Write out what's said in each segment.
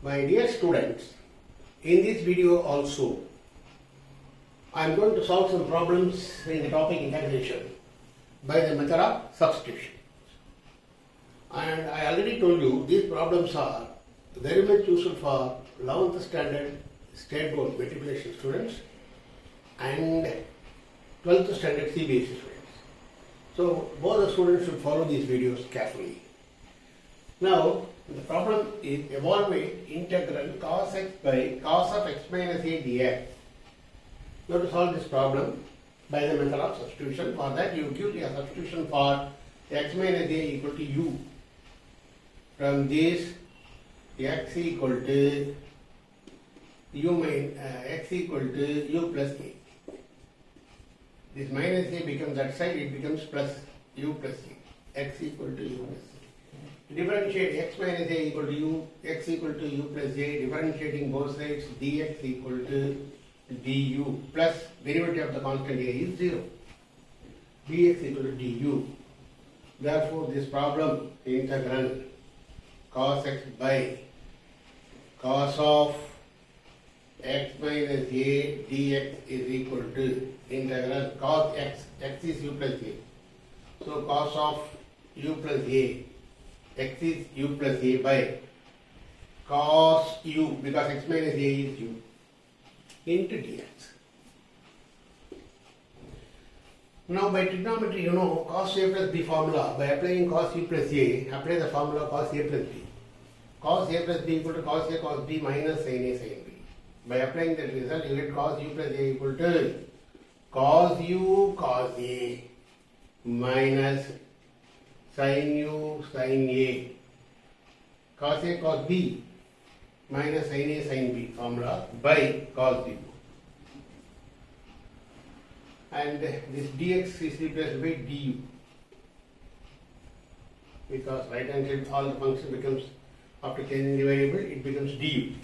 My dear students, in this video also, I am going to solve some problems in the topic integration by the method of substitution. And I already told you these problems are very much useful for 11th standard state board matriculation students and 12th standard CBSE students. So both the students should follow these videos carefully. Now, the problem is evaluate integral cos x by cos of x minus a dx. You have to solve this problem by the method of substitution. For that, you give a substitution for x minus a equal to u. From this, x equal to x equal to u plus a. This minus a becomes that side, it becomes plus u plus a. X equal to u plus a. Differentiate x minus a equal to u, x equal to u plus a, differentiating both sides, dx equal to du plus derivative of the constant a is 0. Dx equal to du. Therefore, this problem integral cos x by cos of x minus a dx is equal to integral cos x, x is u plus a. So, cos of u plus a, x is u plus a by cos u, because x minus a is u, into dx. Now by trigonometry, you know cos a plus b formula. By applying cos u plus a, apply the formula cos a plus b. Cos a plus b equal to cos a cos b minus sin a sin b. By applying that result, you get cos u plus a equal to cos u cos a minus sin u sin a, cos a cos b minus sin a sin b formula by cos u. And this dx is replaced by du, because right hand side all the function becomes, after changing the variable, it becomes du.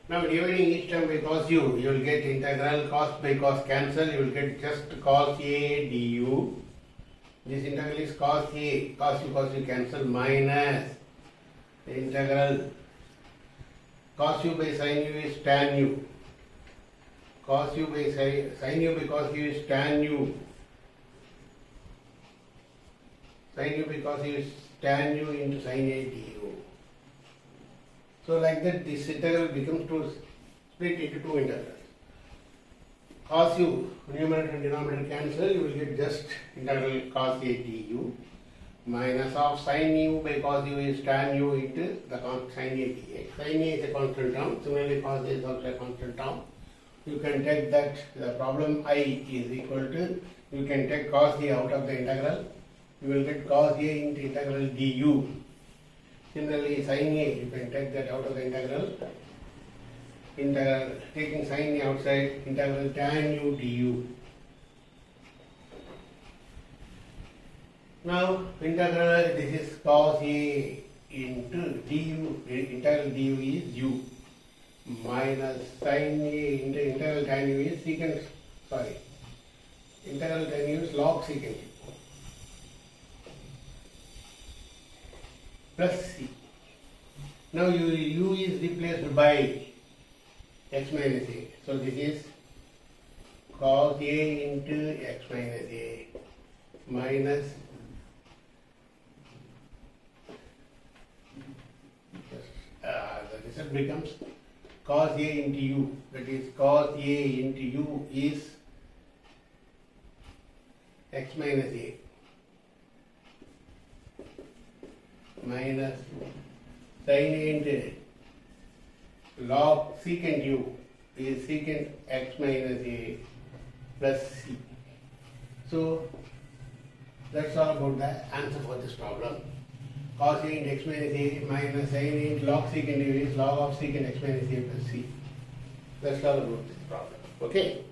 Now dividing each term by cos u, you will get integral cos by cos cancel, you will get just cos a du. This integral is cos a, cos u cancel, minus the integral cos u by sin u is tan u. Cos u by sin u by cos u is tan u. Sin u by cos u is tan u into sin a du. So like that, this integral becomes to split into two integrals. Cos u, numerator and denominator cancel, you will get just integral cos a du minus of sin u by cos u is tan u into the sin a dx. Sin a is a constant term, similarly cos a is also a constant term. You can take that, the problem I is equal to, you can take cos a out of the integral, you will get cos a into integral du. Similarly sin a, you can take that out of the integral, taking sin a outside, integral tan u du. Now integral, this is cos a into du, integral du is u, minus sin a into integral tan u is secant, integral tan u is log secant u, plus c. Now u is replaced by x minus a. So this is cos a into x minus a minus the result becomes cos a into u, that is cos a into u is x minus a minus sin a into log secant u is secant x minus a plus c. So that's all about the answer for this problem. Cos a into x minus a minus sin a into log secant u is log of secant x minus a plus c. That's all about this problem. Okay.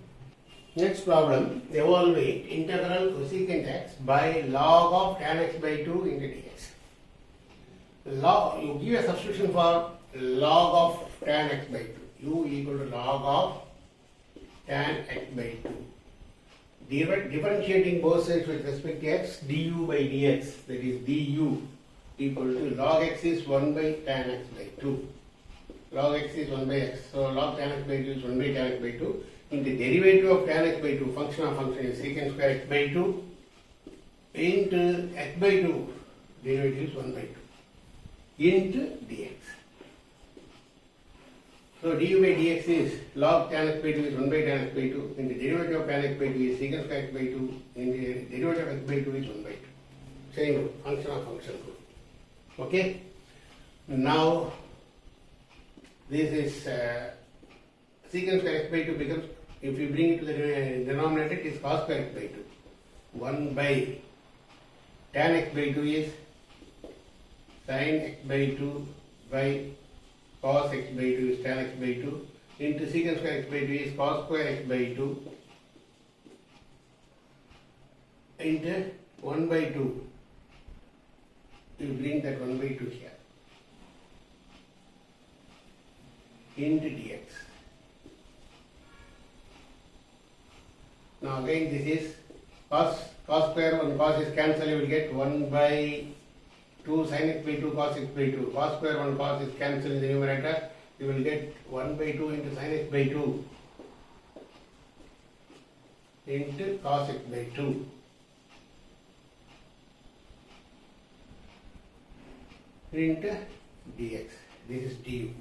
Next problem, evaluate integral cosecant x by log of tan x by 2 into dx. Log, you give a substitution for log of tan x by 2. U equal to log of tan x by 2. Differentiating both sides with respect to x, du by dx, that is du equal to log x is 1 by tan x by 2. log x is 1 by x. So log tan x by 2 is 1 by tan x by 2 into derivative of tan x by 2, function of function is secant square x by 2 into x by 2, derivative is 1 by 2 into dx. So du by dx is log tan x by 2 is 1 by tan x by 2 into derivative of tan x by 2 is secant square x by 2 into derivative of x by 2 is 1 by 2. Same rule, function of function rule. Okay? Now this is secant square x by 2 becomes, if you bring it to the denominator, it is cos square x by 2. 1 by tan x by 2 is sin x by 2 by cos x by 2 is tan x by 2 into secant square x by 2 is cos square x by 2 into 1 by 2. You bring that 1 by 2 here into dx. Now again this is cos square, when cos is cancelled, you will get 1 by 2 sin x by 2 cos x by 2. Cos square, when cos is cancelled in the numerator, you will get 1 by 2 into sin x by 2 into cos x by 2 into dx. This is du.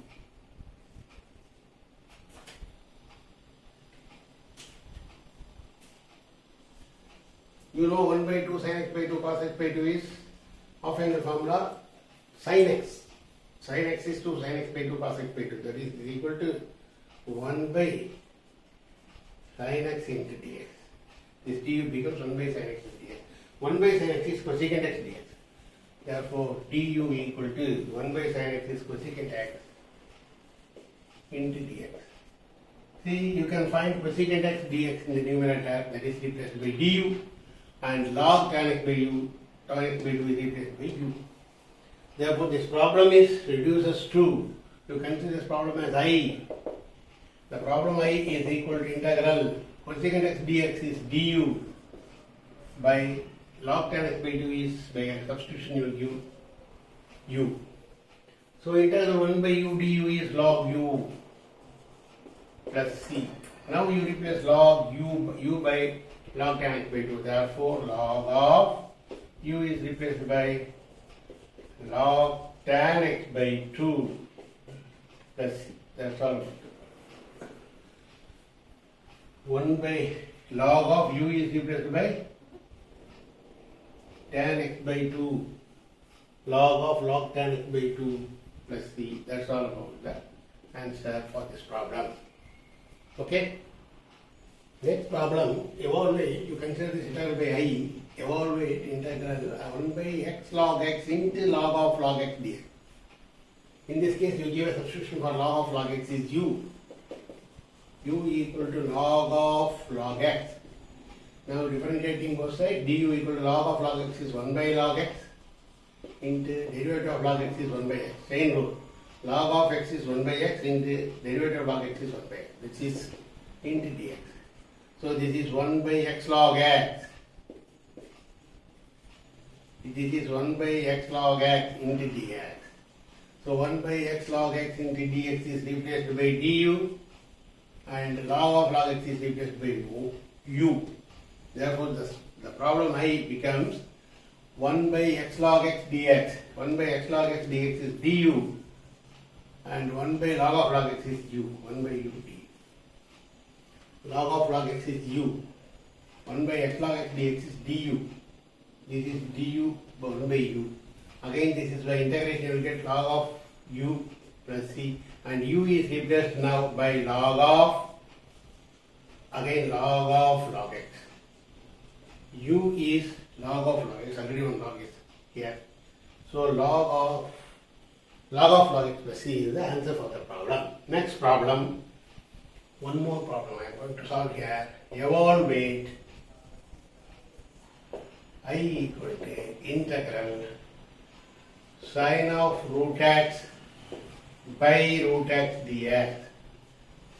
You know 1 by 2 sin x by 2 cos x by 2 is often the formula sin x. Sin x is 2 sin x by 2 cos x by 2. That is equal to 1 by sin x into dx. This du becomes 1 by sin x into dx. 1 by sin x is cosecant x dx. Therefore, du equal to 1 by sin x is cosecant x into dx. See, you can find cosecant x dx in the numerator, that is replaced by du, and log tan x by u, tan x by 2 is replaced by u. Therefore, this problem is reduces to, you consider this problem as I. The problem I is equal to integral cosecant x dx is du by log tan x by 2 is, by a substitution you will give u. So integral 1 by u du is log u plus c. Now you replace log u by log tan x by 2. Therefore log of u is replaced by log tan x by 2 plus c. That's all. 1 by log of u is replaced by tan x by 2 log of log tan x by 2 plus c. That's all about the answer for this problem. Okay? Next problem, evaluate, you consider this integral by I, evaluate integral 1 by x log x into log of log x dx. In this case, you give a substitution for log of log x is u. U equal to log of log x. Now differentiating both sides, du equal to log of log x is 1 by log x into derivative of log x is 1 by x. Same rule. Log of x is 1 by x into derivative of log x is 1 by x, which is into dx. So this is 1 by x log x. This is 1 by x log x into dx. So 1 by x log x into dx is replaced by du and log of log x is replaced by u. Therefore the problem I becomes 1 by x log x dx. 1 by x log x dx is du and 1 by log of log x is u. 1 by u d. Log of log x is u. 1 by x log x dx is du. This is du 1 by u. Again this is by integration you will get log of u plus c, and u is replaced now by log of, again log of log x. U is log of log x, already one log is here. So log of log x plus c is the answer for the problem. Next problem, one more problem I am going to solve here. Evaluate I equal to integral sin of root x by root x dx.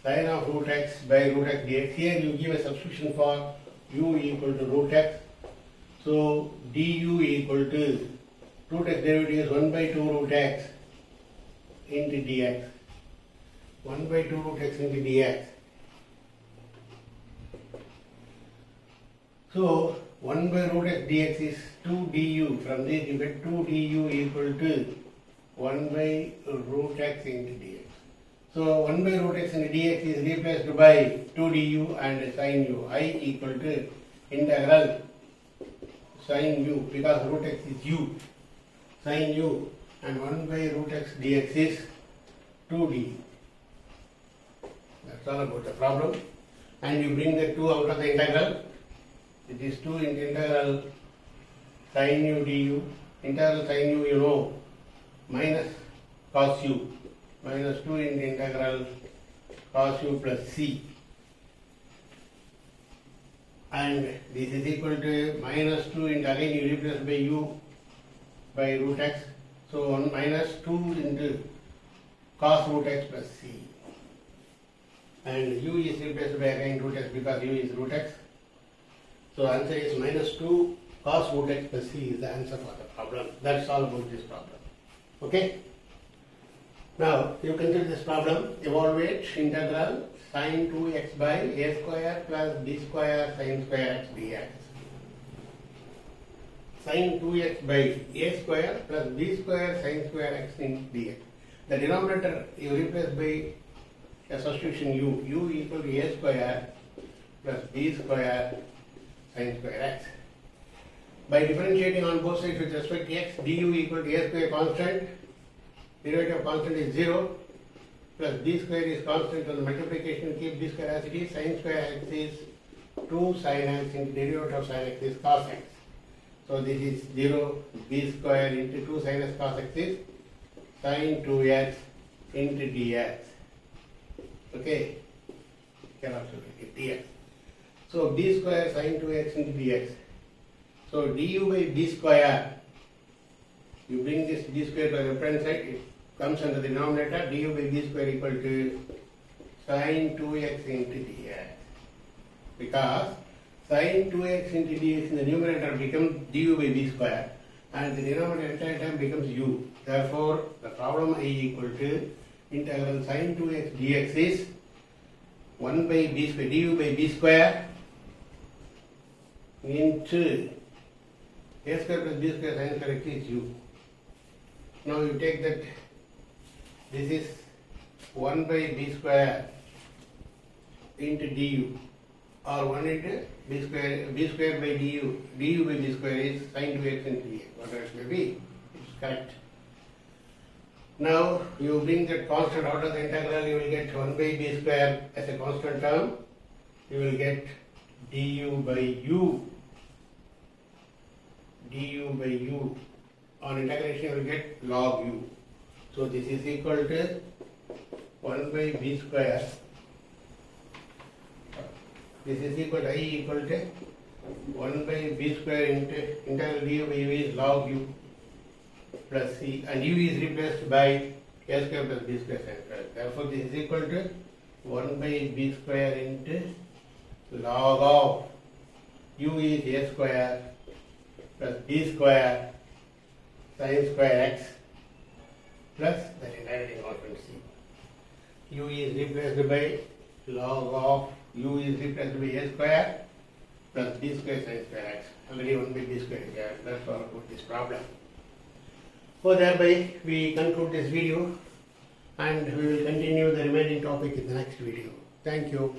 Sin of root x by root x dx. Here you give a substitution for u equal to root x. So du equal to root x derivative is 1 by 2 root x into dx. 1 by 2 root x into dx. So 1 by root x dx is 2 du. From this you get 2 du equal to 1 by root x into dx. So 1 by root x into dx is replaced by 2 du and sin u. I equal to integral sin u, because root x is u, sin u, and 1 by root x dx is 2 du. That's all about the problem. And you bring the 2 out of the integral. It is 2 into integral sin u du. Integral sin u, you know, minus cos u, minus 2 into integral cos u plus c. And this is equal to minus 2 into, again you replace by u by root x. So 1 minus 2 into cos root x plus c. And u is replaced by again root x because u is root x. So answer is minus 2 cos root x plus c is the answer for the problem. That's all about this problem. Okay? Now you consider this problem, evaluate integral sin 2x by a square plus b square sin square x dx. Sin 2x by a square plus b square sin square x dx. The denominator you replace by a substitution u equal to a square plus b square sin square x. By differentiating on both sides with respect to x, du equal to a square constant, derivative constant is 0, plus b square is constant, on the multiplication keep b square as it is, sin square x is 2 sin x into derivative of sin x is cos x. So this is 0, b square into 2 sin x cos x is sin 2x into dx. Okay, can also get dx. So b square sin 2x into dx. So du by b square, you bring this b square to the left hand side, it comes under the denominator, du by b square equal to sin 2x into dx. Because sin 2x into dx in the numerator becomes du by b square and the denominator entire time becomes u. Therefore, the problem I equal to integral sin 2x dx is 1 by b square, du by b square into a square plus b square sin square x is u. Now you take that this is 1 by b square into du or 1 into b square by du. Du by b square is sin 2x into dx. Whatever it may be, it's correct. Now you bring that constant out of the integral, you will get 1 by b square as a constant term. You will get du by u. Du by u. On integration you will get log u. So this is equal to 1 by b square. This is equal to I equal to 1 by b square into integral du by u is log u plus c, and u is replaced by a square plus b square sin square. Therefore this is equal to 1 by b square into log of u is a square plus b square sin square x plus that entire thing constant c. U is replaced by log of u is replaced by a square plus b square sin square x. Already 1 by b square is there. That's all about this problem. So thereby we conclude this video and we will continue the remaining topic in the next video. Thank you.